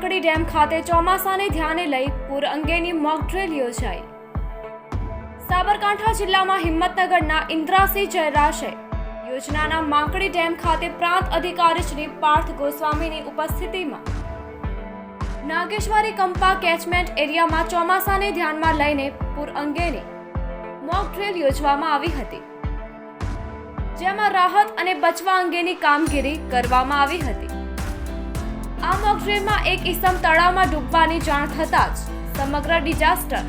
Mankadi dam ખાતે ચોમાસાને ધ્યાને લઈ પૂર અંગેની મોક ડ્રીલ યોજાઈ। સાબરકાંઠા જિલ્લામાં હિંમતનગરના ઇન્દ્રાસિંહ જયરાશે યોજનાના માંકડી ડેમ ખાતે પ્રાંત અધિકારી શ્રી પાર્થ ગોસ્વામીની ઉપસ્થિતિમાં નાગેશ્વરી કંપા કેચમેન્ટ એરિયામાં ચોમાસાને ધ્યાનમાં લઈને પૂર અંગેની મોક ડ્રીલ યોજવામાં આવી હતી, જેમાં રાહત અને બચવા અંગેની કામગીરી કરવામાં આવી હતી। આ મોક ડ્રીલમાં એક ઈસમ તળાવમાં ડૂબવાની જાણ થતાં જ સમગ્ર ડિઝાસ્ટર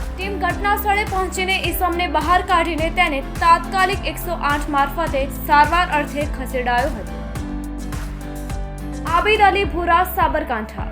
ટીમ ઘટના સ્થળે પહોંચીને ઈસમને બહાર કાઢીને તેને તાત્કાલિક 108 મારફતે સારવાર અર્થે ખસેડાયો હતો। આબિદ અલી ભુરા, સાબરકાંઠા।